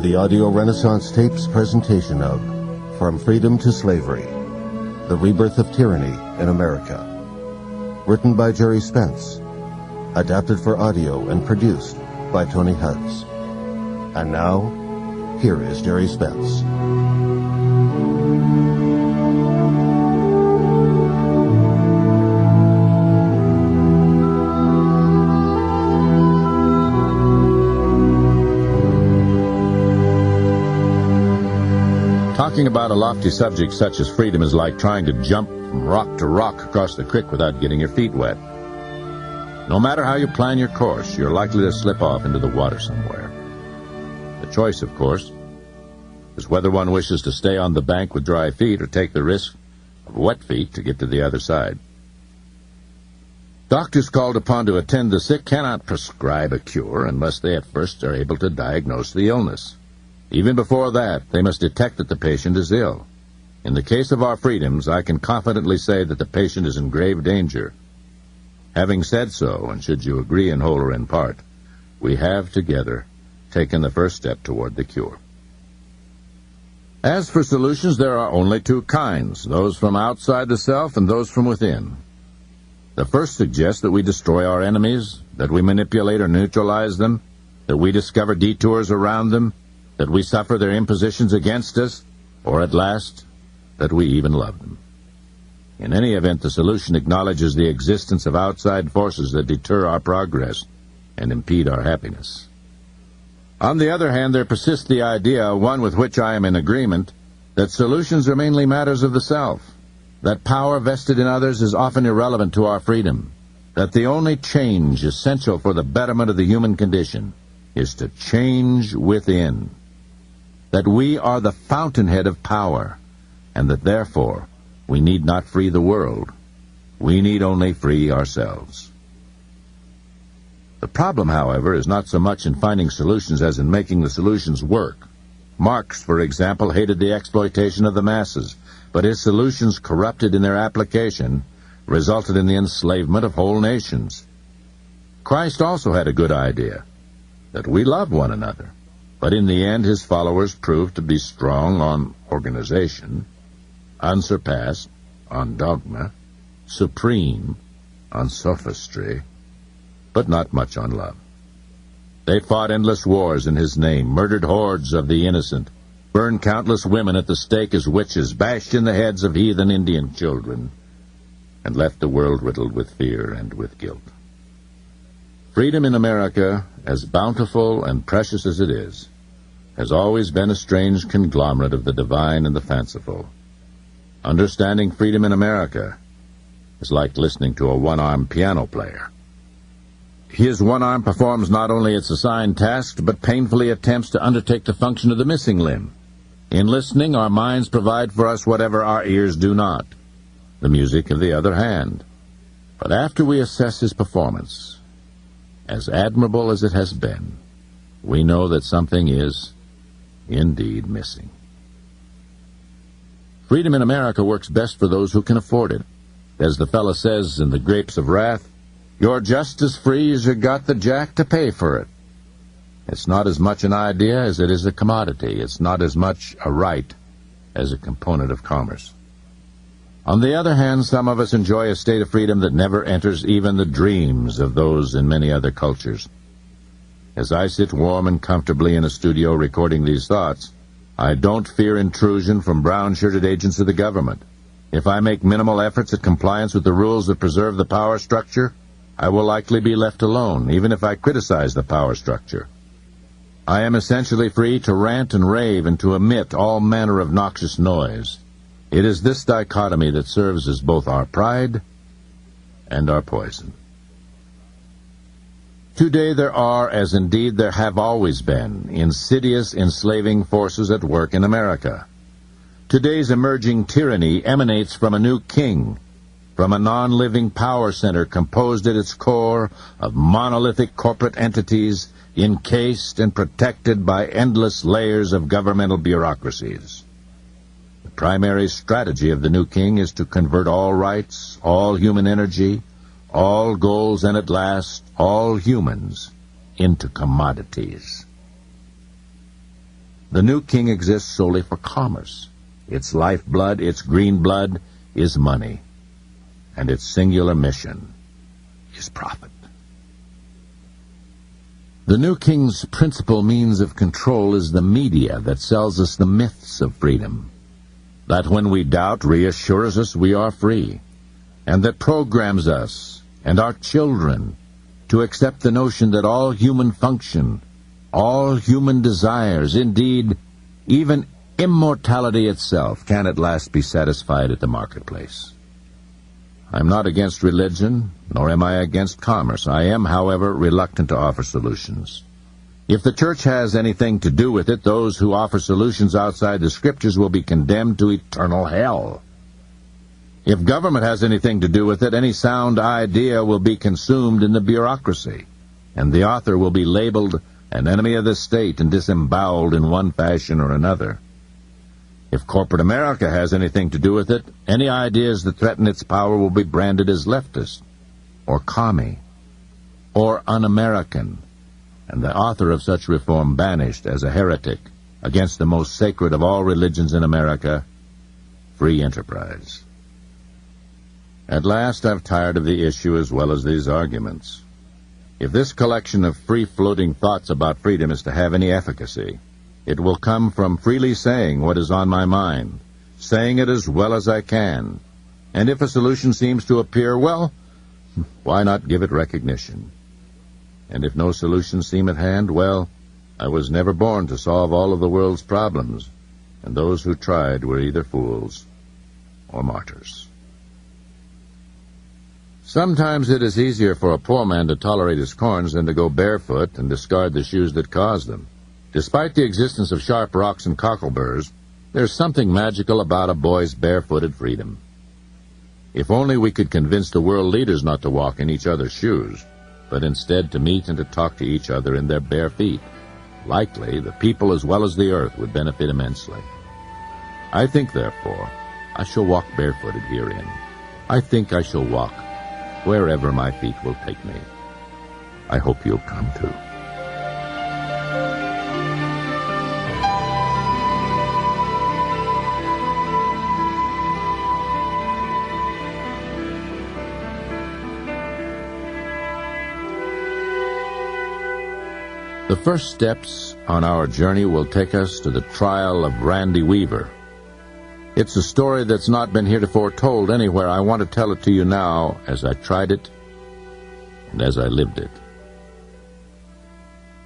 the Audio Renaissance Tapes presentation of From Freedom to Slavery, The Rebirth of Tyranny in America. Written by Gerry Spence. Adapted for audio and produced by Tony Hutz. And now, here is Gerry Spence. Talking about a lofty subject such as freedom is like trying to jump from rock to rock across the creek without getting your feet wet. No matter how you plan your course, you're likely to slip off into the water somewhere. The choice, of course, is whether one wishes to stay on the bank with dry feet or take the risk of wet feet to get to the other side. Doctors called upon to attend the sick cannot prescribe a cure unless they at first are able to diagnose the illness. Even before that, they must detect that the patient is ill. In the case of our freedoms, I can confidently say that the patient is in grave danger. Having said so, and should you agree in whole or in part, we have together taken the first step toward the cure. As for solutions, there are only two kinds, those from outside the self and those from within. The first suggests that we destroy our enemies, that we manipulate or neutralize them, that we discover detours around them, that we suffer their impositions against us, or at last, that we even love them. In any event, the solution acknowledges the existence of outside forces that deter our progress and impede our happiness. On the other hand, there persists the idea, one with which I am in agreement, that solutions are mainly matters of the self, that power vested in others is often irrelevant to our freedom, that the only change essential for the betterment of the human condition is to change within, that we are the fountainhead of power, and that therefore we need not free the world. We need only free ourselves. The problem, however, is not so much in finding solutions as in making the solutions work. Marx, for example, hated the exploitation of the masses, but his solutions, corrupted in their application, resulted in the enslavement of whole nations. Christ also had a good idea, that we love one another. But in the end, his followers proved to be strong on organization, unsurpassed on dogma, supreme on sophistry, but not much on love. They fought endless wars in his name, murdered hordes of the innocent, burned countless women at the stake as witches, bashed in the heads of heathen Indian children, and left the world riddled with fear and with guilt. Freedom in America, as bountiful and precious as it is, has always been a strange conglomerate of the divine and the fanciful. Understanding freedom in America is like listening to a one-armed piano player. His one arm performs not only its assigned task, but painfully attempts to undertake the function of the missing limb. In listening, our minds provide for us whatever our ears do not, the music of the other hand. But after we assess his performance, as admirable as it has been, we know that something is indeed missing. Freedom in America works best for those who can afford it. As the fella says in The Grapes of Wrath, you're just as free as you got the jack to pay for it. It's not as much an idea as it is a commodity. It's not as much a right as a component of commerce. On the other hand, some of us enjoy a state of freedom that never enters even the dreams of those in many other cultures. As I sit warm and comfortably in a studio recording these thoughts, I don't fear intrusion from brown-shirted agents of the government. If I make minimal efforts at compliance with the rules that preserve the power structure, I will likely be left alone, even if I criticize the power structure. I am essentially free to rant and rave and to emit all manner of noxious noise. It is this dichotomy that serves as both our pride and our poison. Today there are, as indeed there have always been, insidious enslaving forces at work in America. Today's emerging tyranny emanates from a new king, from a non-living power center composed at its core of monolithic corporate entities encased and protected by endless layers of governmental bureaucracies. The primary strategy of the new king is to convert all rights, all human energy, all goals, and at last, all humans into commodities. The new king exists solely for commerce. Its lifeblood, its green blood, is money, and its singular mission is profit. The new king's principal means of control is the media that sells us the myths of freedom, that when we doubt reassures us we are free, and that programs us and our children to accept the notion that all human function, all human desires, indeed, even immortality itself, can at last be satisfied at the marketplace. I am not against religion, nor am I against commerce. I am, however, reluctant to offer solutions. If the church has anything to do with it, those who offer solutions outside the scriptures will be condemned to eternal hell. If government has anything to do with it, any sound idea will be consumed in the bureaucracy, and the author will be labeled an enemy of the state and disemboweled in one fashion or another. If corporate America has anything to do with it, any ideas that threaten its power will be branded as leftist, or commie, or un-American, and the author of such reform banished as a heretic against the most sacred of all religions in America, free enterprise. At last I've tired of the issue as well as these arguments. If this collection of free-floating thoughts about freedom is to have any efficacy, it will come from freely saying what is on my mind, saying it as well as I can. And if a solution seems to appear, well, why not give it recognition? And if no solutions seem at hand, well, I was never born to solve all of the world's problems, and those who tried were either fools or martyrs. Sometimes it is easier for a poor man to tolerate his corns than to go barefoot and discard the shoes that caused them. Despite the existence of sharp rocks and cockleburs, there's something magical about a boy's barefooted freedom. If only we could convince the world leaders not to walk in each other's shoes, but instead to meet and to talk to each other in their bare feet. Likely, the people as well as the earth would benefit immensely. I think, therefore, I shall walk barefooted herein. I think I shall walk wherever my feet will take me. I hope you'll come too. The first steps on our journey will take us to the trial of Randy Weaver. It's a story that's not been heretofore told anywhere. I want to tell it to you now as I tried it and as I lived it.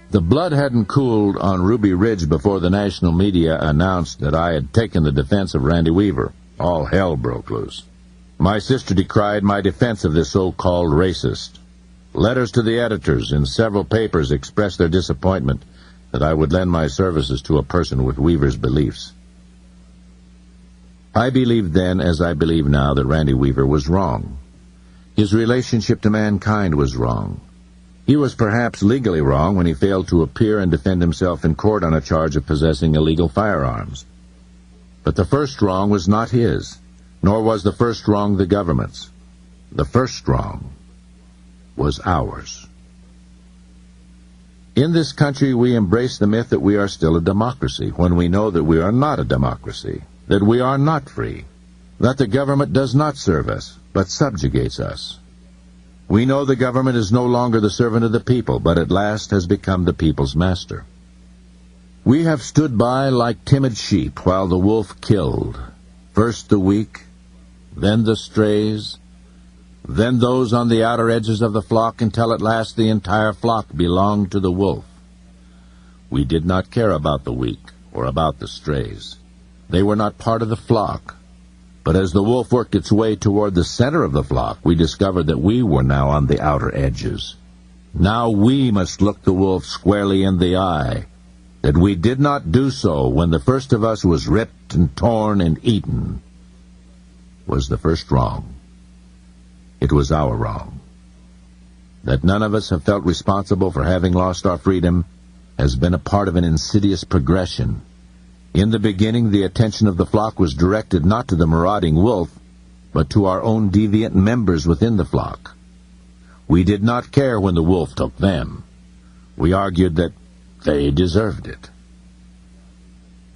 The blood hadn't cooled on Ruby Ridge before the national media announced that I had taken the defense of Randy Weaver. All hell broke loose. My sister decried my defense of this so-called racist. Letters to the editors in several papers expressed their disappointment that I would lend my services to a person with Weaver's beliefs. I believed then, as I believe now, that Randy Weaver was wrong. His relationship to mankind was wrong. He was perhaps legally wrong when he failed to appear and defend himself in court on a charge of possessing illegal firearms. But the first wrong was not his, nor was the first wrong the government's. The first wrong was ours. In this country, we embrace the myth that we are still a democracy, when we know that we are not a democracy, that we are not free, that the government does not serve us, but subjugates us. We know the government is no longer the servant of the people, but at last has become the people's master. We have stood by like timid sheep while the wolf killed, first the weak, then the strays, then those on the outer edges of the flock, until at last the entire flock belonged to the wolf. We did not care about the weak or about the strays. They were not part of the flock. But as the wolf worked its way toward the center of the flock, we discovered that we were now on the outer edges. Now we must look the wolf squarely in the eye, that we did not do so when the first of us was ripped and torn and eaten, was the first wrong. It was our wrong. That none of us have felt responsible for having lost our freedom has been a part of an insidious progression. In the beginning, the attention of the flock was directed not to the marauding wolf, but to our own deviant members within the flock. We did not care when the wolf took them. We argued that they deserved it.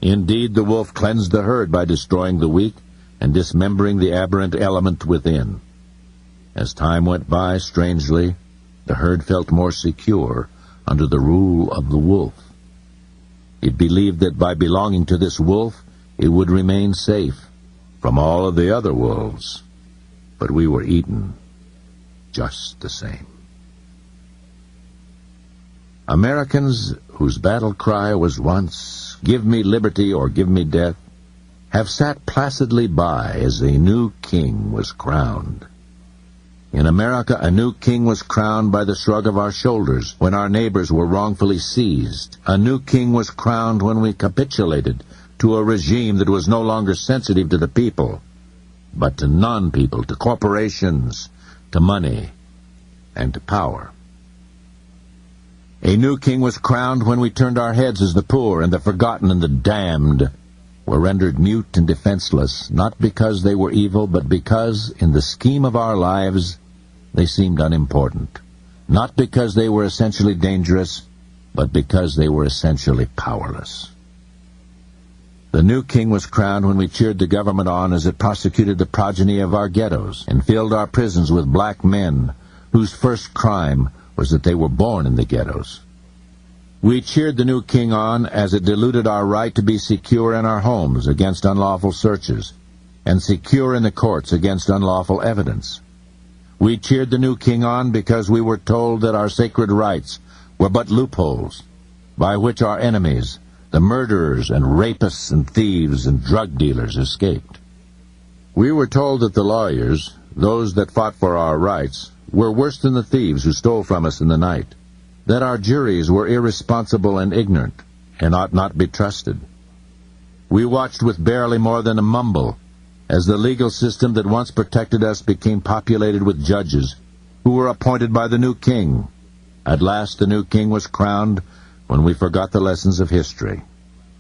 Indeed, the wolf cleansed the herd by destroying the weak and dismembering the aberrant element within. As time went by, strangely, the herd felt more secure under the rule of the wolf. It believed that by belonging to this wolf, it would remain safe from all of the other wolves. But we were eaten just the same. Americans whose battle cry was once, "Give me liberty or give me death," have sat placidly by as a new king was crowned. In America, a new king was crowned by the shrug of our shoulders when our neighbors were wrongfully seized. A new king was crowned when we capitulated to a regime that was no longer sensitive to the people, but to non-people, to corporations, to money, and to power. A new king was crowned when we turned our heads as the poor and the forgotten and the damned were rendered mute and defenseless, not because they were evil, but because, in the scheme of our lives, they seemed unimportant. Not because they were essentially dangerous, but because they were essentially powerless. The new king was crowned when we cheered the government on as it prosecuted the progeny of our ghettos and filled our prisons with black men whose first crime was that they were born in the ghettos. We cheered the new king on as it diluted our right to be secure in our homes against unlawful searches and secure in the courts against unlawful evidence. We cheered the new king on because we were told that our sacred rights were but loopholes by which our enemies, the murderers and rapists and thieves and drug dealers, escaped. We were told that the lawyers, those that fought for our rights, were worse than the thieves who stole from us in the night, that our juries were irresponsible and ignorant and ought not be trusted. We watched with barely more than a mumble as the legal system that once protected us became populated with judges who were appointed by the new king. At last the new king was crowned when we forgot the lessons of history,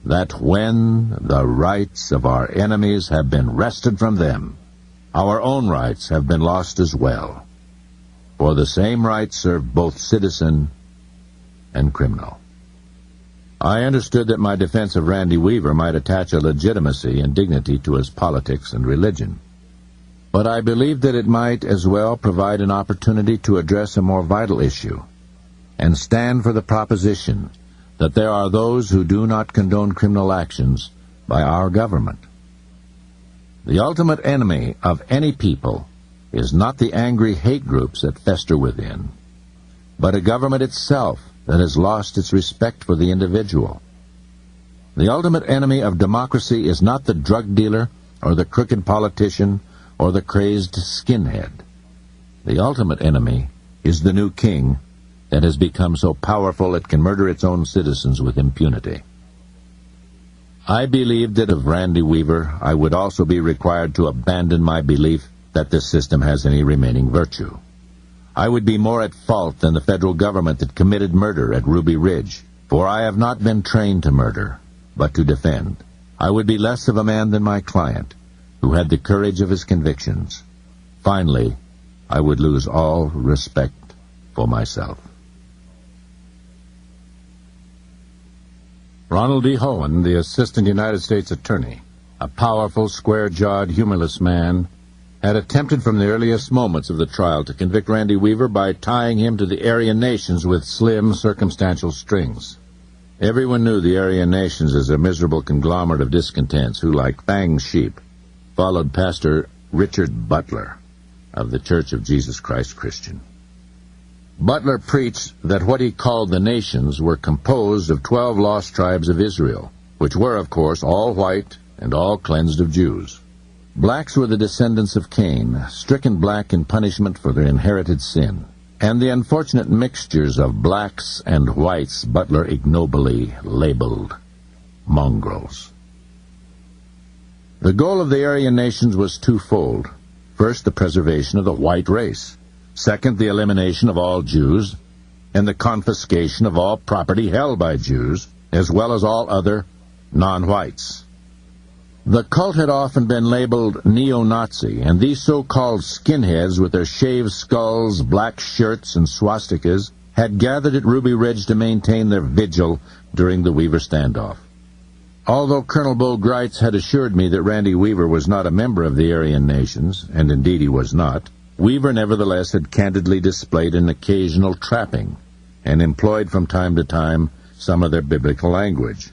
that when the rights of our enemies have been wrested from them, our own rights have been lost as well. For the same rights serve both citizen and criminal. I understood that my defense of Randy Weaver might attach a legitimacy and dignity to his politics and religion, but I believed that it might as well provide an opportunity to address a more vital issue and stand for the proposition that there are those who do not condone criminal actions by our government. The ultimate enemy of any people is not the angry hate groups that fester within, but a government itself that has lost its respect for the individual. The ultimate enemy of democracy is not the drug dealer or the crooked politician or the crazed skinhead. The ultimate enemy is the new king that has become so powerful it can murder its own citizens with impunity. I believed that of Randy Weaver, I would also be required to abandon my belief that this system has any remaining virtue. I would be more at fault than the federal government that committed murder at Ruby Ridge, for I have not been trained to murder, but to defend. I would be less of a man than my client, who had the courage of his convictions. Finally, I would lose all respect for myself. Ronald D. Hohen, the Assistant United States Attorney, a powerful, square-jawed, humorless man, had attempted from the earliest moments of the trial to convict Randy Weaver by tying him to the Aryan nations with slim, circumstantial strings. Everyone knew the Aryan nations as a miserable conglomerate of discontents who, like fanged sheep, followed Pastor Richard Butler of the Church of Jesus Christ Christian. Butler preached that what he called the nations were composed of 12 lost tribes of Israel, which were, of course, all white and all cleansed of Jews. Blacks were the descendants of Cain, stricken black in punishment for their inherited sin, and the unfortunate mixtures of blacks and whites Butler ignobly labeled mongrels. The goal of the Aryan nations was twofold. First, the preservation of the white race. Second, the elimination of all Jews and the confiscation of all property held by Jews, as well as all other non-whites. The cult had often been labeled neo-Nazi, and these so-called skinheads with their shaved skulls, black shirts, and swastikas had gathered at Ruby Ridge to maintain their vigil during the Weaver standoff. Although Colonel Bo Greitz had assured me that Randy Weaver was not a member of the Aryan nations, and indeed he was not, Weaver nevertheless had candidly displayed an occasional trapping, and employed from time to time some of their biblical language.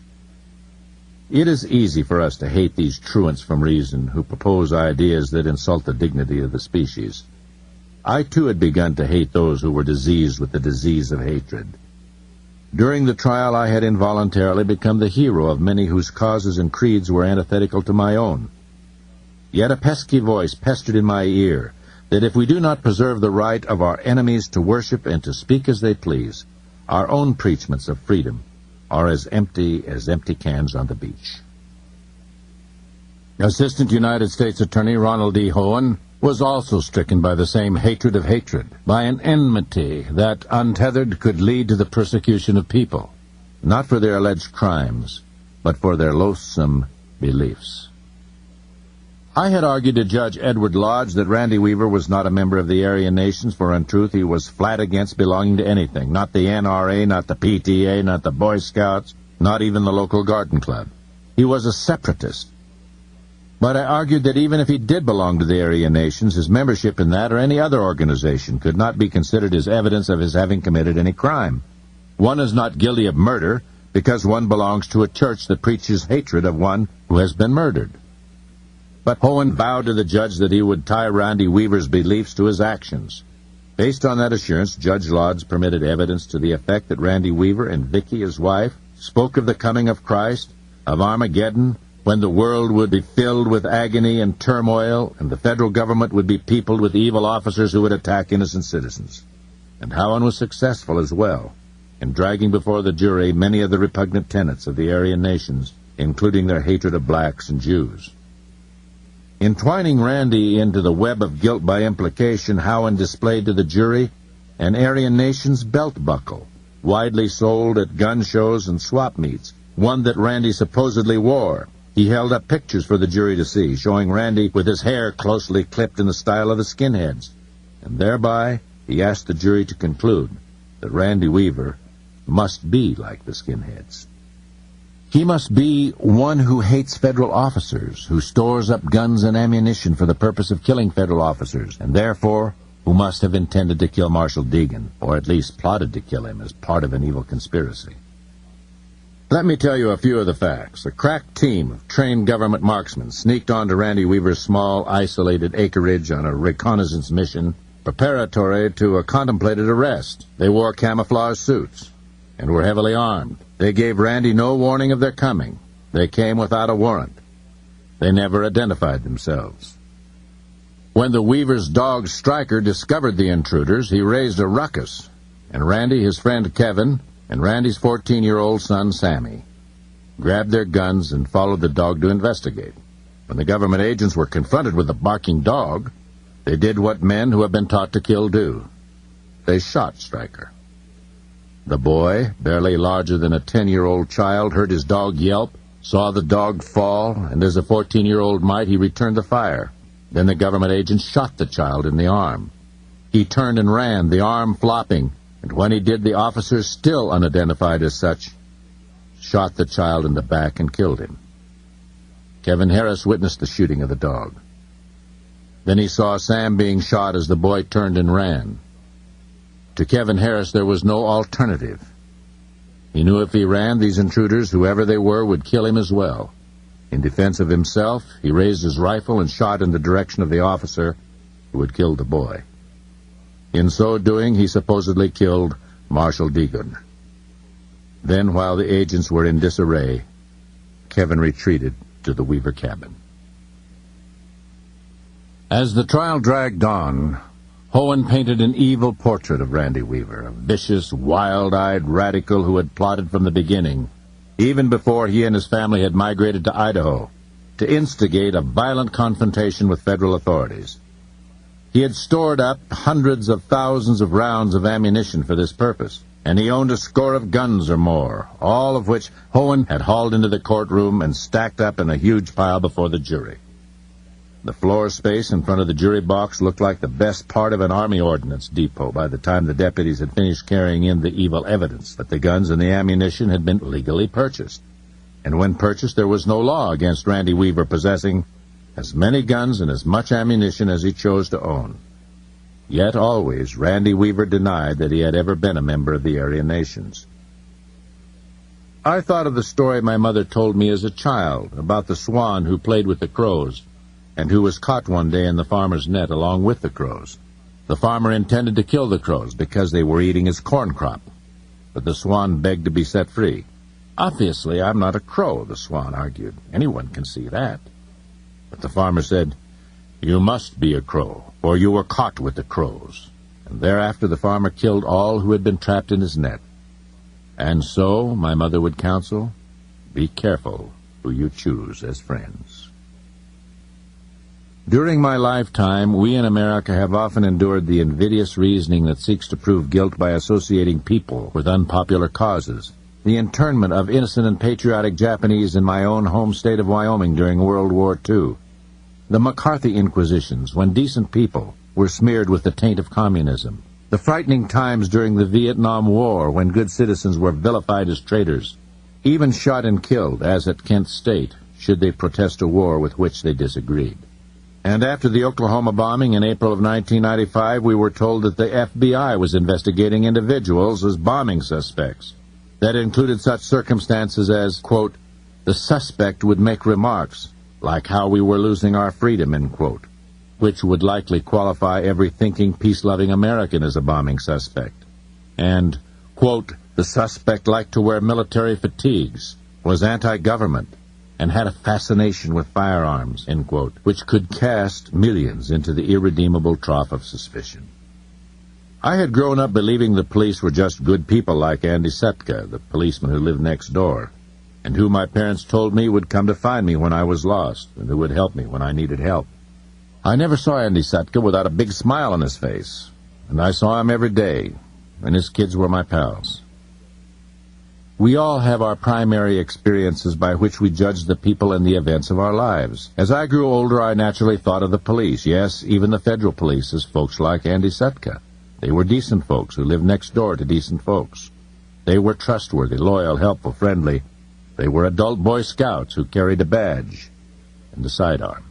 It is easy for us to hate these truants from reason who propose ideas that insult the dignity of the species. I too had begun to hate those who were diseased with the disease of hatred. During the trial I had involuntarily become the hero of many whose causes and creeds were antithetical to my own. Yet a pesky voice pestered in my ear that if we do not preserve the right of our enemies to worship and to speak as they please, our own preachments of freedom are as empty cans on the beach. Assistant United States Attorney Ronald D. Hohen was also stricken by the same hatred of hatred, by an enmity that, untethered, could lead to the persecution of people, not for their alleged crimes, but for their loathsome beliefs. I had argued to Judge Edward Lodge that Randy Weaver was not a member of the Aryan nations, for in truth he was flat against belonging to anything, not the NRA, not the PTA, not the Boy Scouts, not even the local garden club. He was a separatist. But I argued that even if he did belong to the Aryan nations, his membership in that or any other organization could not be considered as evidence of his having committed any crime. One is not guilty of murder because one belongs to a church that preaches hatred of one who has been murdered. But Hohen vowed to the judge that he would tie Randy Weaver's beliefs to his actions. Based on that assurance, Judge Lodge permitted evidence to the effect that Randy Weaver and Vicky, his wife, spoke of the coming of Christ, of Armageddon, when the world would be filled with agony and turmoil, and the federal government would be peopled with evil officers who would attack innocent citizens. And Howen was successful as well in dragging before the jury many of the repugnant tenets of the Aryan nations, including their hatred of blacks and Jews. Entwining Randy into the web of guilt by implication, Howen displayed to the jury an Aryan nation's belt buckle, widely sold at gun shows and swap meets, one that Randy supposedly wore. He held up pictures for the jury to see, showing Randy with his hair closely clipped in the style of the skinheads, and thereby he asked the jury to conclude that Randy Weaver must be like the skinheads. He must be one who hates federal officers, who stores up guns and ammunition for the purpose of killing federal officers, and therefore who must have intended to kill Marshal Deegan, or at least plotted to kill him as part of an evil conspiracy. Let me tell you a few of the facts. A crack team of trained government marksmen sneaked onto Randy Weaver's small, isolated acreage on a reconnaissance mission preparatory to a contemplated arrest. They wore camouflage suits and were heavily armed. They gave Randy no warning of their coming. They came without a warrant. They never identified themselves. When the Weaver's dog Stryker discovered the intruders, he raised a ruckus, and Randy, his friend Kevin, and Randy's 14-year-old son Sammy grabbed their guns and followed the dog to investigate. When the government agents were confronted with the barking dog, they did what men who have been taught to kill do. They shot Stryker. The boy, barely larger than a 10-year-old child, heard his dog yelp, saw the dog fall, and as a 14-year-old might, he returned the fire. Then the government agent shot the child in the arm. He turned and ran, the arm flopping, and when he did, the officers, still unidentified as such, shot the child in the back and killed him. Kevin Harris witnessed the shooting of the dog. Then he saw Sam being shot as the boy turned and ran. To Kevin Harris, there was no alternative. He knew if he ran, these intruders, whoever they were, would kill him as well. In defense of himself, he raised his rifle and shot in the direction of the officer who had killed the boy. In so doing, he supposedly killed Marshal Deegan. Then, while the agents were in disarray, Kevin retreated to the Weaver cabin. As the trial dragged on, Hohen painted an evil portrait of Randy Weaver, a vicious, wild-eyed radical who had plotted from the beginning, even before he and his family had migrated to Idaho, to instigate a violent confrontation with federal authorities. He had stored up hundreds of thousands of rounds of ammunition for this purpose, and he owned a score of guns or more, all of which Hohen had hauled into the courtroom and stacked up in a huge pile before the jury. The floor space in front of the jury box looked like the best part of an Army ordnance depot by the time the deputies had finished carrying in the evil evidence that the guns and the ammunition had been legally purchased. and when purchased there was no law against Randy Weaver possessing as many guns and as much ammunition as he chose to own. Yet always Randy Weaver denied that he had ever been a member of the Aryan nations. I thought of the story my mother told me as a child about the swan who played with the crows and who was caught one day in the farmer's net along with the crows. The farmer intended to kill the crows because they were eating his corn crop, but the swan begged to be set free. "Obviously, I'm not a crow," the swan argued. "Anyone can see that." But the farmer said, "You must be a crow, for you were caught with the crows." And thereafter the farmer killed all who had been trapped in his net. And so, my mother would counsel, be careful who you choose as friends. During my lifetime, we in America have often endured the invidious reasoning that seeks to prove guilt by associating people with unpopular causes. The internment of innocent and patriotic Japanese in my own home state of Wyoming during World War II. The McCarthy Inquisitions, when decent people were smeared with the taint of communism. The frightening times during the Vietnam War, when good citizens were vilified as traitors, even shot and killed, as at Kent State, should they protest a war with which they disagreed. And after the Oklahoma bombing in April of 1995, we were told that the FBI was investigating individuals as bombing suspects. That included such circumstances as, quote, the suspect would make remarks, like how we were losing our freedom, end quote, which would likely qualify every thinking, peace-loving American as a bombing suspect. And, quote, the suspect liked to wear military fatigues, was anti-government, and had a fascination with firearms, end quote, which could cast millions into the irredeemable trough of suspicion. I had grown up believing the police were just good people like Andy Setka, the policeman who lived next door, and who my parents told me would come to find me when I was lost, and who would help me when I needed help. I never saw Andy Setka without a big smile on his face, and I saw him every day, and his kids were my pals. We all have our primary experiences by which we judge the people and the events of our lives. As I grew older, I naturally thought of the police, yes, even the federal police, as folks like Andy Setka. They were decent folks who lived next door to decent folks. They were trustworthy, loyal, helpful, friendly. They were adult Boy Scouts who carried a badge and a sidearm.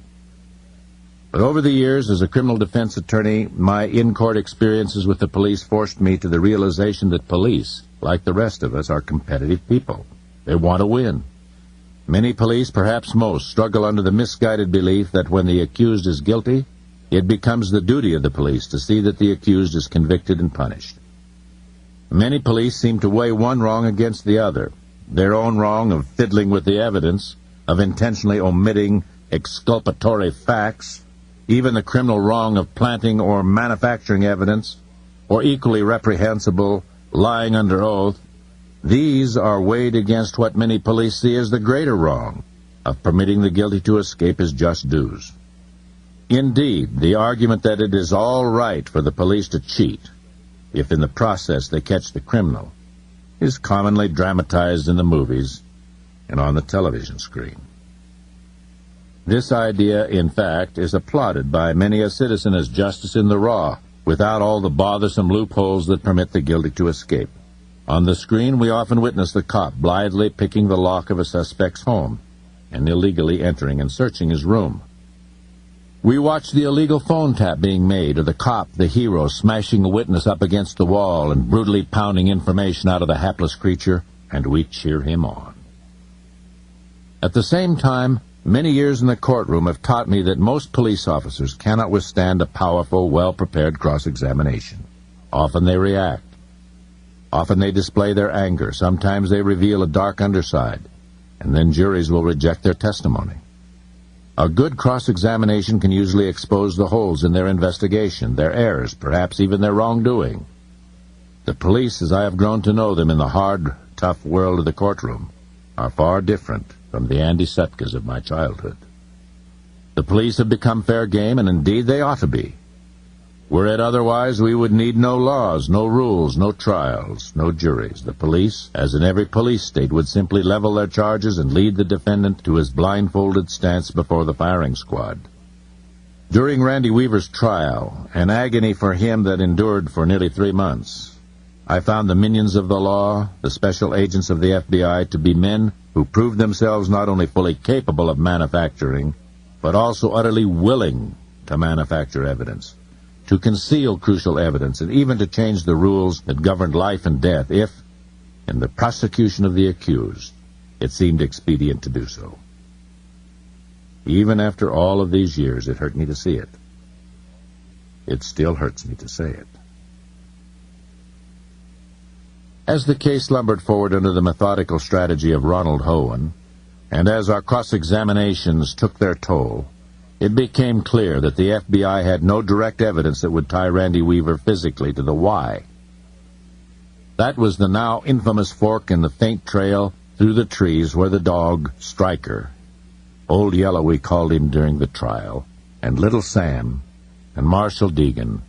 But over the years, as a criminal defense attorney, my in-court experiences with the police forced me to the realization that police, like the rest of us, are competitive people. They want to win. Many police, perhaps most, struggle under the misguided belief that when the accused is guilty, it becomes the duty of the police to see that the accused is convicted and punished. Many police seem to weigh one wrong against the other, their own wrong of fiddling with the evidence, of intentionally omitting exculpatory facts, even the criminal wrong of planting or manufacturing evidence, or equally reprehensible, lying under oath. These are weighed against what many police see as the greater wrong of permitting the guilty to escape his just dues. Indeed, the argument that it is all right for the police to cheat, if in the process they catch the criminal, is commonly dramatized in the movies and on the television screen. This idea, in fact, is applauded by many a citizen as justice in the raw, without all the bothersome loopholes that permit the guilty to escape. On the screen, we often witness the cop blithely picking the lock of a suspect's home and illegally entering and searching his room. We watch the illegal phone tap being made, or the cop, the hero, smashing a witness up against the wall and brutally pounding information out of the hapless creature, and we cheer him on. At the same time, many years in the courtroom have taught me that most police officers cannot withstand a powerful, well-prepared cross-examination. Often they react. Often they display their anger. Sometimes they reveal a dark underside, and then juries will reject their testimony. A good cross-examination can usually expose the holes in their investigation, their errors, perhaps even their wrongdoing. The police, as I have grown to know them in the hard, tough world of the courtroom, are far different from the Andy Setkas of my childhood. The police have become fair game, and indeed they ought to be. Were it otherwise, we would need no laws, no rules, no trials, no juries. The police, as in every police state, would simply level their charges and lead the defendant to his blindfolded stance before the firing squad. During Randy Weaver's trial, an agony for him that endured for nearly 3 months, I found the minions of the law, the special agents of the FBI, to be men who who proved themselves not only fully capable of manufacturing, but also utterly willing to manufacture evidence, to conceal crucial evidence, and even to change the rules that governed life and death if, in the prosecution of the accused, it seemed expedient to do so. Even after all of these years, it hurt me to see it. It still hurts me to say it. As the case lumbered forward under the methodical strategy of Ronald Hohen, and as our cross-examinations took their toll, it became clear that the FBI had no direct evidence that would tie Randy Weaver physically to the Y. That was the now infamous fork in the faint trail through the trees where the dog, Stryker, Old Yellow we called him during the trial, and Little Sam, and Marshall Deegan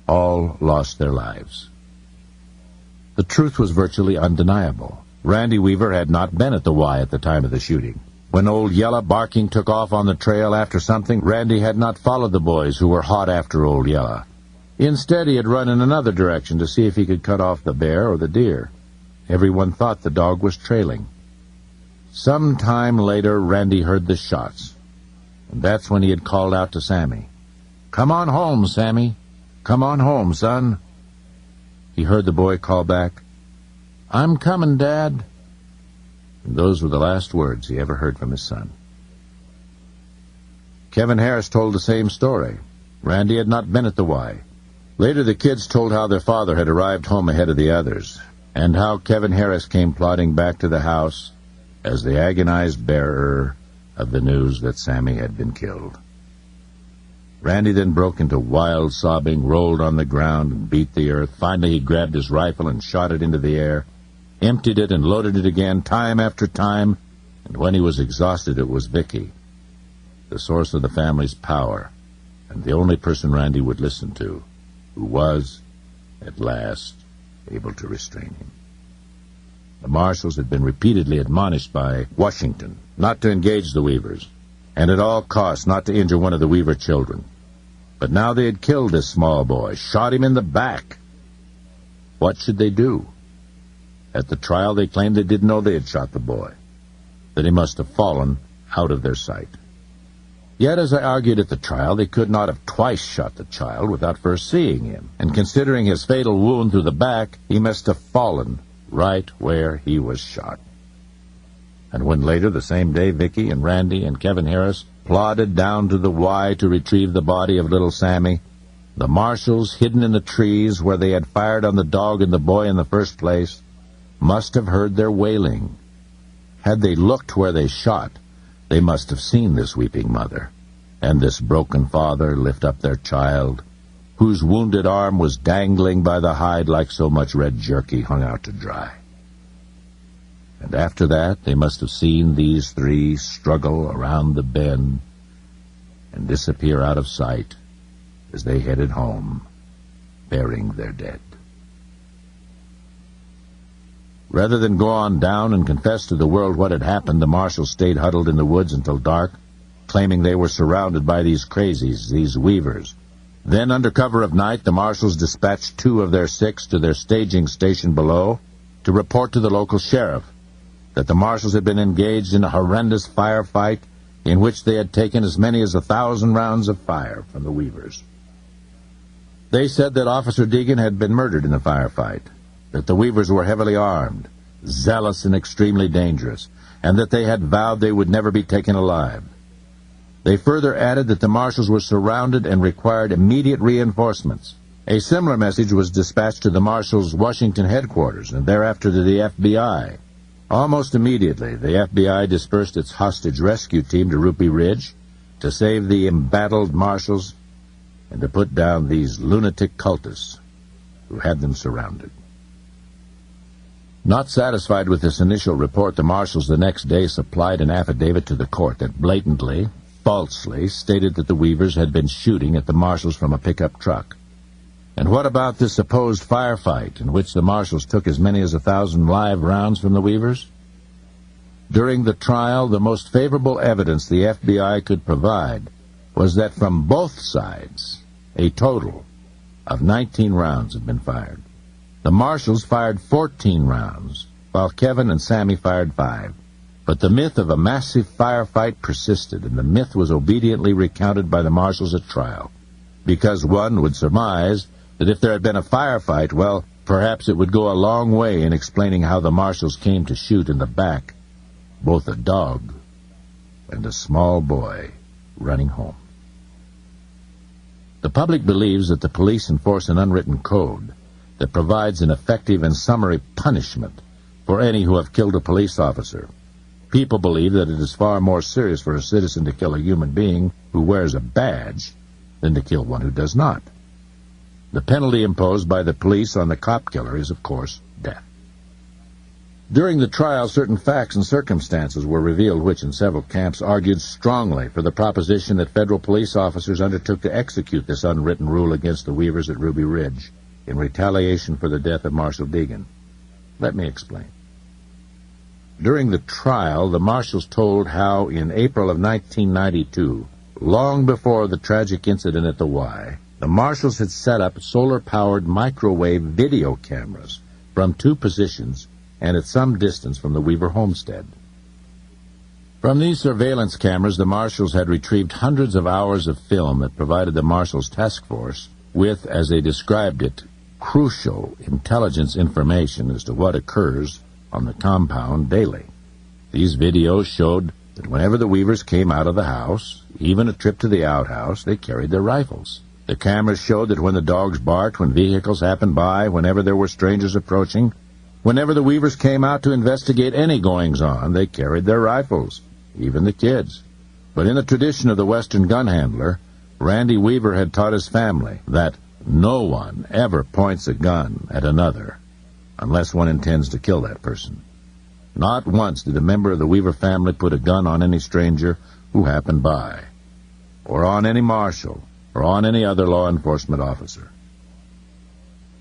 all lost their lives. The truth was virtually undeniable. Randy Weaver had not been at the Y at the time of the shooting. When Old Yellow barking took off on the trail after something, Randy had not followed the boys who were hot after Old Yellow. Instead, he had run in another direction to see if he could cut off the bear or the deer. Everyone thought the dog was trailing. Some time later, Randy heard the shots, and that's when he had called out to Sammy. "Come on home, Sammy. Come on home, son." He heard the boy call back, "I'm coming, Dad." And those were the last words he ever heard from his son. Kevin Harris told the same story. Randy had not been at the Y. Later, the kids told how their father had arrived home ahead of the others, and how Kevin Harris came plodding back to the house as the agonized bearer of the news that Sammy had been killed. Randy then broke into wild sobbing, rolled on the ground, and beat the earth. Finally, he grabbed his rifle and shot it into the air, emptied it and loaded it again, time after time, and when he was exhausted, it was Vicky, the source of the family's power, and the only person Randy would listen to, who was, at last, able to restrain him. The marshals had been repeatedly admonished by Washington not to engage the Weavers, and at all costs not to injure one of the Weaver children. But now they had killed this small boy, shot him in the back. What should they do? At the trial, they claimed they didn't know they had shot the boy, that he must have fallen out of their sight. Yet, as I argued at the trial, they could not have twice shot the child without first seeing him, and considering his fatal wound through the back, he must have fallen right where he was shot. And when later, the same day, Vicky and Randy and Kevin Harris plodded down to the Y to retrieve the body of little Sammy, the marshals, hidden in the trees where they had fired on the dog and the boy in the first place, must have heard their wailing. Had they looked where they shot, they must have seen this weeping mother and this broken father lift up their child, whose wounded arm was dangling by the hide like so much red jerky hung out to dry. And after that, they must have seen these three struggle around the bend and disappear out of sight as they headed home, bearing their dead. Rather than go on down and confess to the world what had happened, the marshals stayed huddled in the woods until dark, claiming they were surrounded by these crazies, these Weavers. Then, under cover of night, the marshals dispatched 2 of their 6 to their staging station below to report to the local sheriff that the marshals had been engaged in a horrendous firefight in which they had taken as many as 1,000 rounds of fire from the Weavers. They said that Officer Deegan had been murdered in the firefight, that the Weavers were heavily armed, zealous and extremely dangerous, and that they had vowed they would never be taken alive. They further added that the marshals were surrounded and required immediate reinforcements. A similar message was dispatched to the marshals' Washington headquarters and thereafter to the FBI. Almost immediately, the FBI dispersed its hostage rescue team to Ruby Ridge to save the embattled marshals and to put down these lunatic cultists who had them surrounded. Not satisfied with this initial report, the marshals the next day supplied an affidavit to the court that blatantly, falsely, stated that the Weavers had been shooting at the marshals from a pickup truck. And what about this supposed firefight in which the marshals took as many as 1,000 live rounds from the Weavers? During the trial, the most favorable evidence the FBI could provide was that from both sides, a total of 19 rounds had been fired. The marshals fired 14 rounds, while Kevin and Sammy fired 5. But the myth of a massive firefight persisted, and the myth was obediently recounted by the marshals at trial, because one would surmise that if there had been a firefight, well, perhaps it would go a long way in explaining how the marshals came to shoot in the back both a dog and a small boy running home. The public believes that the police enforce an unwritten code that provides an effective and summary punishment for any who have killed a police officer. People believe that it is far more serious for a citizen to kill a human being who wears a badge than to kill one who does not. The penalty imposed by the police on the cop killer is, of course, death. During the trial, certain facts and circumstances were revealed which, in several camps, argued strongly for the proposition that federal police officers undertook to execute this unwritten rule against the Weavers at Ruby Ridge in retaliation for the death of Marshal Deegan. Let me explain. During the trial, the marshals told how in April of 1992, long before the tragic incident at the Y, the marshals had set up solar-powered microwave video cameras from 2 positions and at some distance from the Weaver homestead. From these surveillance cameras, the marshals had retrieved hundreds of hours of film that provided the marshals' task force with, as they described it, crucial intelligence information as to what occurs on the compound daily. These videos showed that whenever the Weavers came out of the house, even a trip to the outhouse, they carried their rifles. The cameras showed that when the dogs barked, when vehicles happened by, whenever there were strangers approaching, whenever the Weavers came out to investigate any goings-on, they carried their rifles, even the kids. But in the tradition of the Western gun handler, Randy Weaver had taught his family that no one ever points a gun at another unless one intends to kill that person. Not once did a member of the Weaver family put a gun on any stranger who happened by, or on any marshal, or on any other law enforcement officer.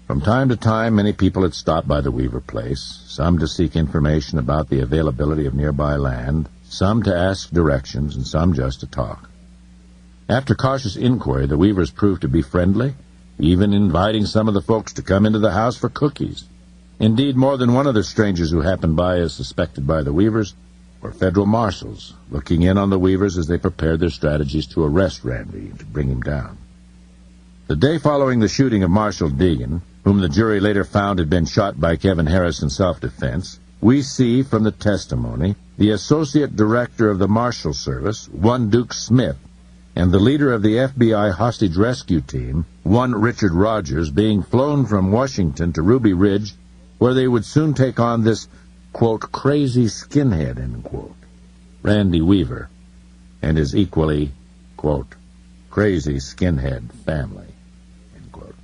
From time to time, many people had stopped by the Weaver place, some to seek information about the availability of nearby land, some to ask directions, and some just to talk. After cautious inquiry, the Weavers proved to be friendly, even inviting some of the folks to come into the house for cookies. Indeed, more than one of the strangers who happened by as suspected by the Weavers were federal marshals, looking in on the Weavers as they prepared their strategies to arrest Randy and to bring him down. The day following the shooting of Marshal Deegan, whom the jury later found had been shot by Kevin Harris in self-defense, we see from the testimony the Associate Director of the Marshal Service, one Duke Smith, and the leader of the FBI hostage rescue team, one Richard Rogers, being flown from Washington to Ruby Ridge, where they would soon take on this, quote, crazy skinhead, end quote, Randy Weaver, and his equally, quote, crazy skinhead family, end quote.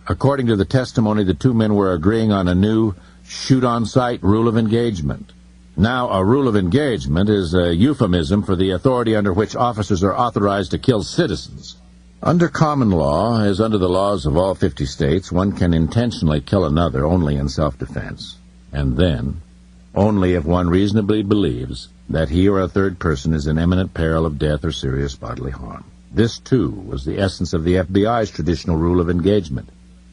According to the testimony, the 2 men were agreeing on a new shoot-on-sight rule of engagement. Now, a rule of engagement is a euphemism for the authority under which officers are authorized to kill citizens. Under common law, as under the laws of all 50 states, one can intentionally kill another only in self-defense, and then only if one reasonably believes that he or a third person is in imminent peril of death or serious bodily harm. This, too, was the essence of the FBI's traditional rule of engagement,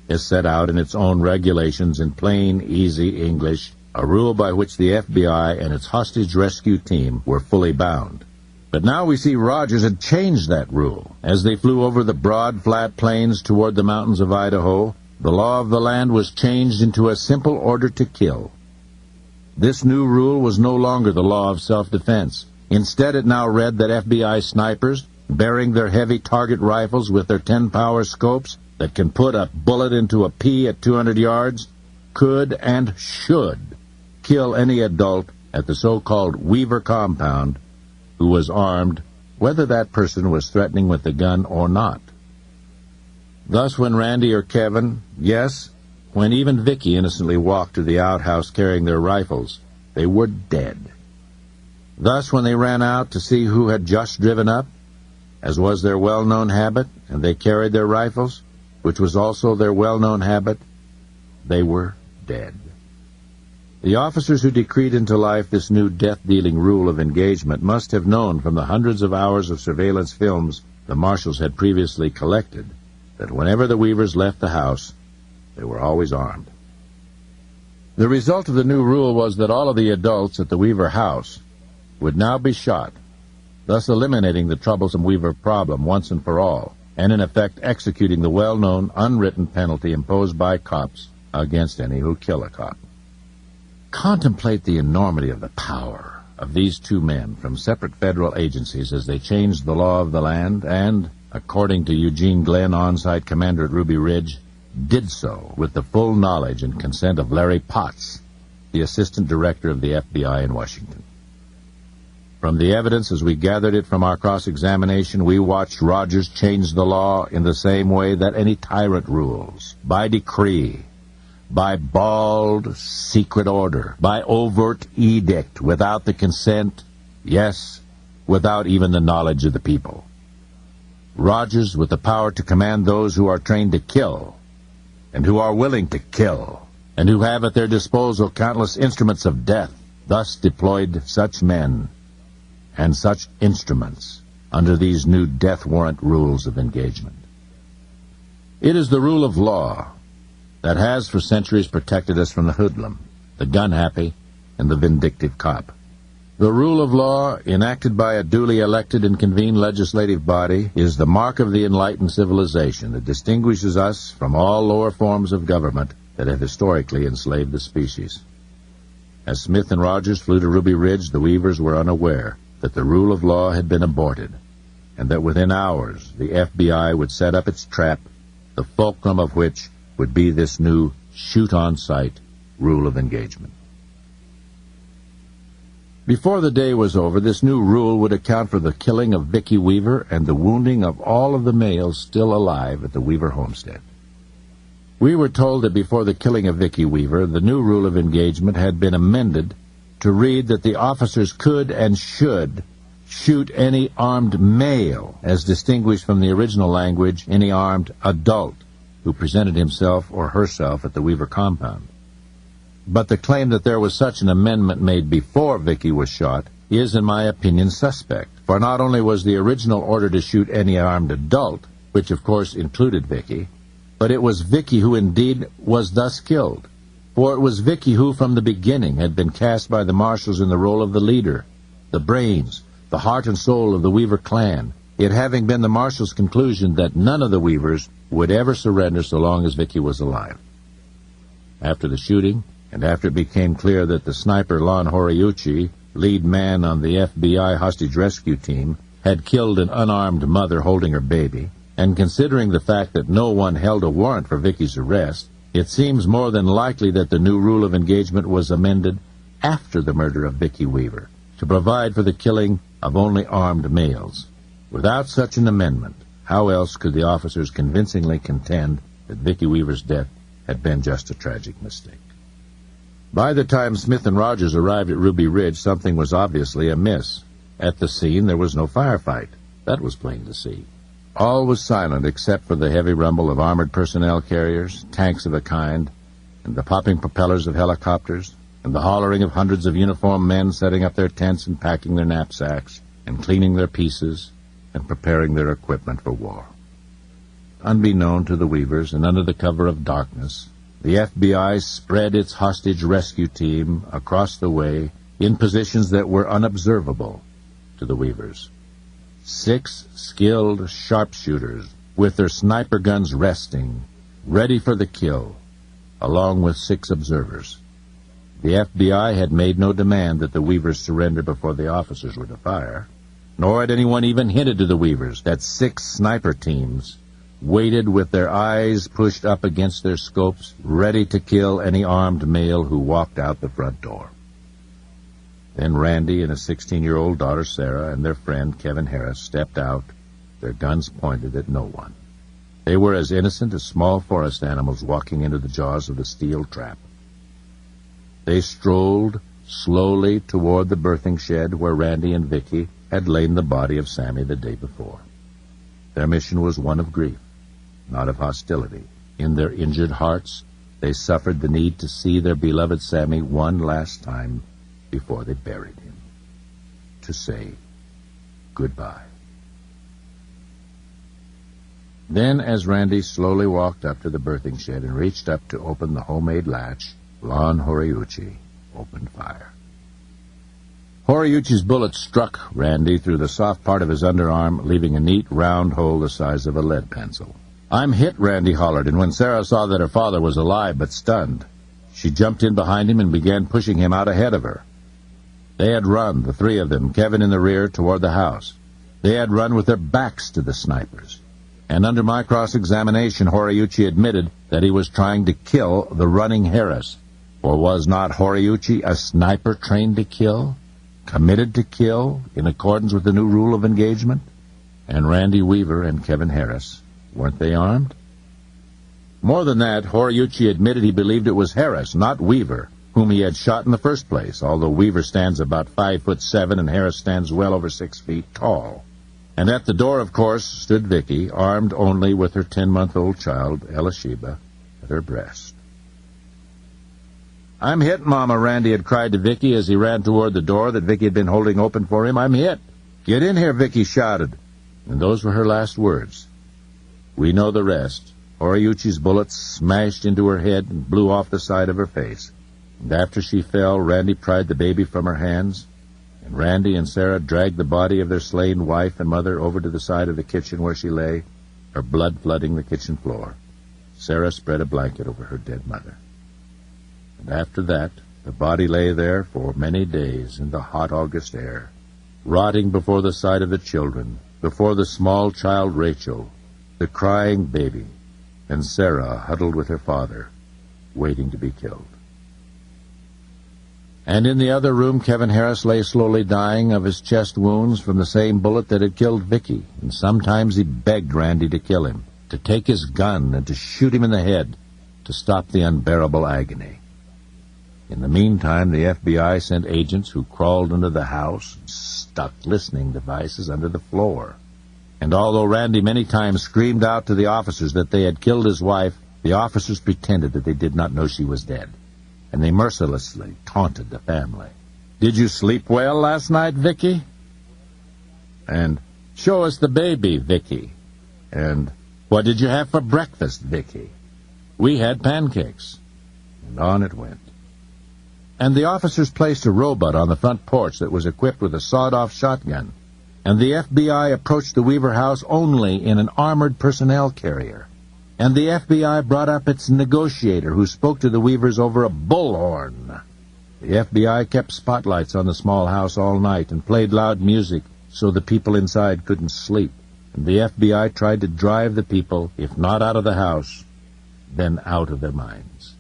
as set out in its own regulations in plain, easy English, a rule by which the FBI and its hostage rescue team were fully bound. But now we see Rogers had changed that rule. As they flew over the broad, flat plains toward the mountains of Idaho, the law of the land was changed into a simple order to kill. This new rule was no longer the law of self-defense. Instead, it now read that FBI snipers, bearing their heavy target rifles with their 10-power scopes that can put a bullet into a pea at 200 yards, could and should kill any adult at the so-called Weaver compound who was armed, whether that person was threatening with a gun or not. Thus, when Randy or Kevin, yes, when even Vicky innocently walked to the outhouse carrying their rifles, they were dead. Thus, when they ran out to see who had just driven up, as was their well-known habit, and they carried their rifles, which was also their well-known habit, they were dead. The officers who decreed into life this new death-dealing rule of engagement must have known from the hundreds of hours of surveillance films the marshals had previously collected that whenever the Weavers left the house, they were always armed. The result of the new rule was that all of the adults at the Weaver house would now be shot, thus eliminating the troublesome Weaver problem once and for all, and in effect executing the well-known unwritten penalty imposed by cops against any who kill a cop. Contemplate the enormity of the power of these two men from separate federal agencies as they changed the law of the land and, according to Eugene Glenn, on-site commander at Ruby Ridge, did so with the full knowledge and consent of Larry Potts, the assistant director of the FBI in Washington. From the evidence as we gathered it from our cross-examination, we watched Rogers change the law in the same way that any tyrant rules, by decree, by bald, secret order, by overt edict, without the consent, yes, without even the knowledge of the people. Rogers, with the power to command those who are trained to kill, and who are willing to kill, and who have at their disposal countless instruments of death, thus deployed such men and such instruments under these new death warrant rules of engagement. It is the rule of law that has for centuries protected us from the hoodlum, the gun-happy, and the vindictive cop. The rule of law, enacted by a duly elected and convened legislative body, is the mark of the enlightened civilization that distinguishes us from all lower forms of government that have historically enslaved the species. As Smith and Rogers flew to Ruby Ridge, the Weavers were unaware that the rule of law had been aborted, and that within hours the FBI would set up its trap, the fulcrum of which would be this new shoot-on-sight rule of engagement. Before the day was over, this new rule would account for the killing of Vicki Weaver and the wounding of all of the males still alive at the Weaver homestead. We were told that before the killing of Vicki Weaver, the new rule of engagement had been amended to read that the officers could and should shoot any armed male, as distinguished from the original language, any armed adult who presented himself or herself at the Weaver compound. But the claim that there was such an amendment made before Vicki was shot is, in my opinion, suspect, for not only was the original order to shoot any armed adult, which of course included Vicki, but it was Vicki who indeed was thus killed, for it was Vicki who from the beginning had been cast by the marshals in the role of the leader, the brains, the heart and soul of the Weaver clan, it having been the marshals' conclusion that none of the Weavers would ever surrender so long as Vicki was alive. After the shooting, and after it became clear that the sniper Lon Horiuchi, lead man on the FBI hostage rescue team, had killed an unarmed mother holding her baby, and considering the fact that no one held a warrant for Vicki's arrest, it seems more than likely that the new rule of engagement was amended after the murder of Vicki Weaver, to provide for the killing of only armed males. Without such an amendment, how else could the officers convincingly contend that Vicki Weaver's death had been just a tragic mistake? By the time Smith and Rogers arrived at Ruby Ridge, something was obviously amiss. At the scene, there was no firefight. That was plain to see. All was silent except for the heavy rumble of armored personnel carriers, tanks of a kind, and the popping propellers of helicopters, and the hollering of hundreds of uniformed men setting up their tents and packing their knapsacks, and cleaning their pieces, and preparing their equipment for war. Unbeknown to the Weavers, and under the cover of darkness, the FBI spread its hostage rescue team across the way in positions that were unobservable to the Weavers. 6 skilled sharpshooters with their sniper guns resting, ready for the kill, along with 6 observers. The FBI had made no demand that the Weavers surrender before the officers were to fire, nor had anyone even hinted to the Weavers that 6 sniper teams waited with their eyes pushed up against their scopes, ready to kill any armed male who walked out the front door. Then Randy and his 16-year-old daughter Sarah and their friend Kevin Harris stepped out, their guns pointed at no one. They were as innocent as small forest animals walking into the jaws of the steel trap. They strolled slowly toward the birthing shed where Randy and Vicki had lain the body of Sammy the day before. Their mission was one of grief, not of hostility. In their injured hearts, they suffered the need to see their beloved Sammy one last time before they buried him, to say goodbye. Then, as Randy slowly walked up to the birthing shed and reached up to open the homemade latch, Lon Horiuchi opened fire. Horiuchi's bullet struck Randy through the soft part of his underarm, leaving a neat, round hole the size of a lead pencil. "I'm hit," Randy hollered, and when Sarah saw that her father was alive but stunned, she jumped in behind him and began pushing him out ahead of her. They had run, the three of them, Kevin in the rear, toward the house. They had run with their backs to the snipers. And under my cross-examination, Horiuchi admitted that he was trying to kill the running Harris. For was not Horiuchi a sniper trained to kill, committed to kill, in accordance with the new rule of engagement? And Randy Weaver and Kevin Harris, weren't they armed? More than that, Horiuchi admitted he believed it was Harris, not Weaver, whom he had shot in the first place, although Weaver stands about 5'7" and Harris stands well over 6 feet tall. And at the door, of course, stood Vicky, armed only with her 10-month-old child, Elisheba, at her breast. "I'm hit, Mama," Randy had cried to Vicky as he ran toward the door that Vicky had been holding open for him. "I'm hit." "Get in here," Vicky shouted. And those were her last words. We know the rest. Horiuchi's bullet smashed into her head and blew off the side of her face. And after she fell, Randy pried the baby from her hands, and Randy and Sarah dragged the body of their slain wife and mother over to the side of the kitchen where she lay, her blood flooding the kitchen floor. Sarah spread a blanket over her dead mother. And after that, the body lay there for many days in the hot August air, rotting before the sight of the children, before the small child Rachel, the crying baby, and Sarah huddled with her father, waiting to be killed. And in the other room, Kevin Harris lay slowly dying of his chest wounds from the same bullet that had killed Vicky, and sometimes he begged Randy to kill him, to take his gun and to shoot him in the head, to stop the unbearable agony. In the meantime, the FBI sent agents who crawled into the house and stuck listening devices under the floor. And although Randy many times screamed out to the officers that they had killed his wife, the officers pretended that they did not know she was dead, and they mercilessly taunted the family. "Did you sleep well last night, Vicky?" And, "Show us the baby, Vicky." And, "What did you have for breakfast, Vicky?" "We had pancakes." And on it went. And the officers placed a robot on the front porch that was equipped with a sawed-off shotgun, and the FBI approached the Weaver house only in an armored personnel carrier. And the FBI brought up its negotiator, who spoke to the Weavers over a bullhorn. The FBI kept spotlights on the small house all night and played loud music so the people inside couldn't sleep. And the FBI tried to drive the people, if not out of the house, then out of their minds.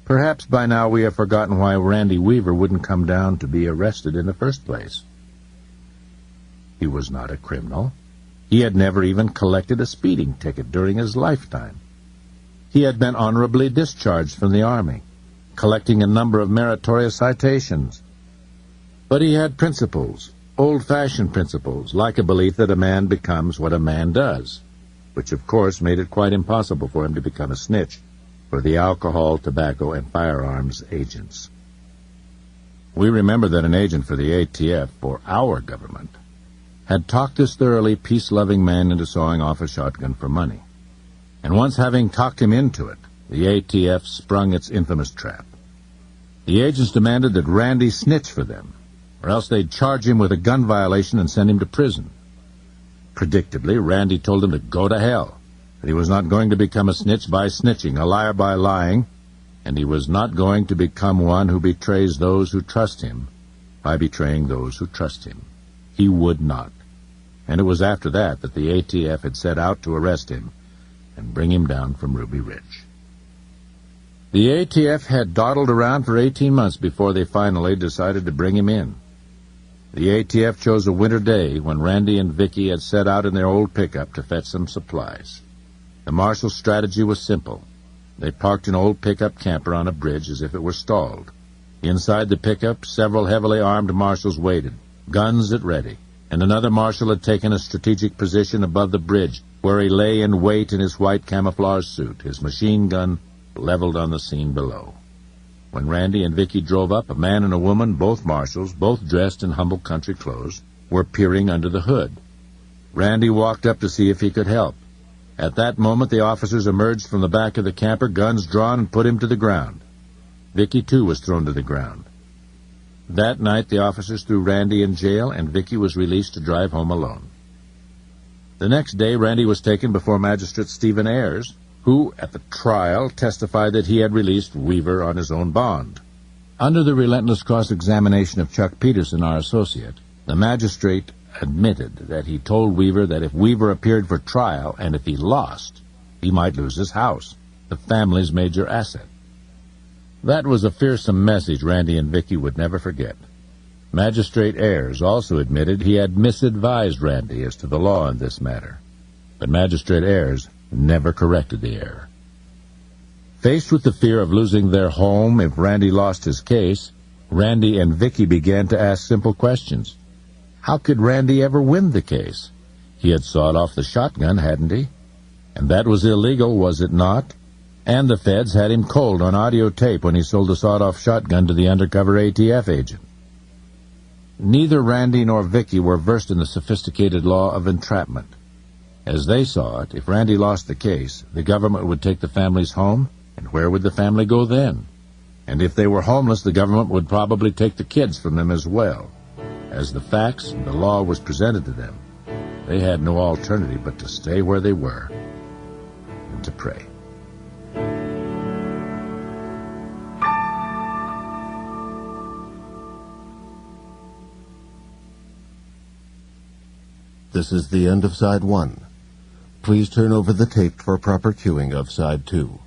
Perhaps by now we have forgotten why Randy Weaver wouldn't come down to be arrested in the first place. He was not a criminal. He had never even collected a speeding ticket during his lifetime. He had been honorably discharged from the Army, collecting a number of meritorious citations. But he had principles, old-fashioned principles, like a belief that a man becomes what a man does, which of course made it quite impossible for him to become a snitch for the alcohol, tobacco, and firearms agents. We remember that an agent for the ATF, for our government, had talked this thoroughly peace-loving man into sawing off a shotgun for money. And once having talked him into it, the ATF sprung its infamous trap. The agents demanded that Randy snitch for them, or else they'd charge him with a gun violation and send him to prison. Predictably, Randy told him to go to hell, that he was not going to become a snitch by snitching, a liar by lying, and he was not going to become one who betrays those who trust him by betraying those who trust him. He would not. And it was after that that the ATF had set out to arrest him and bring him down from Ruby Ridge. The ATF had dawdled around for 18 months before they finally decided to bring him in. The ATF chose a winter day when Randy and Vicky had set out in their old pickup to fetch some supplies. The marshal's strategy was simple. They parked an old pickup camper on a bridge as if it were stalled. Inside the pickup, several heavily armed marshals waited, guns at ready, and another marshal had taken a strategic position above the bridge, where he lay in wait in his white camouflage suit, his machine gun leveled on the scene below. When Randy and Vicky drove up, a man and a woman, both marshals, both dressed in humble country clothes, were peering under the hood. Randy walked up to see if he could help. At that moment, the officers emerged from the back of the camper, guns drawn, and put him to the ground. Vicky, too, was thrown to the ground. That night, the officers threw Randy in jail, and Vicky was released to drive home alone. The next day, Randy was taken before Magistrate Stephen Ayres, who, at the trial, testified that he had released Weaver on his own bond. Under the relentless cross-examination of Chuck Peterson, our associate, the magistrate admitted that he told Weaver that if Weaver appeared for trial and if he lost, he might lose his house, the family's major asset. That was a fearsome message Randy and Vicky would never forget. Magistrate Ayres also admitted he had misadvised Randy as to the law in this matter, but Magistrate Ayres never corrected the error. Faced with the fear of losing their home if Randy lost his case, Randy and Vicky began to ask simple questions. How could Randy ever win the case? He had sawed off the shotgun, hadn't he? And that was illegal, was it not? And the feds had him cold on audio tape when he sold the sawed-off shotgun to the undercover ATF agent. Neither Randy nor Vicky were versed in the sophisticated law of entrapment. As they saw it, if Randy lost the case, the government would take the family's home, and where would the family go then? And if they were homeless, the government would probably take the kids from them as well. As the facts and the law was presented to them, they had no alternative but to stay where they were and to pray. This is the end of Side 1. Please turn over the tape for proper cueing of Side 2.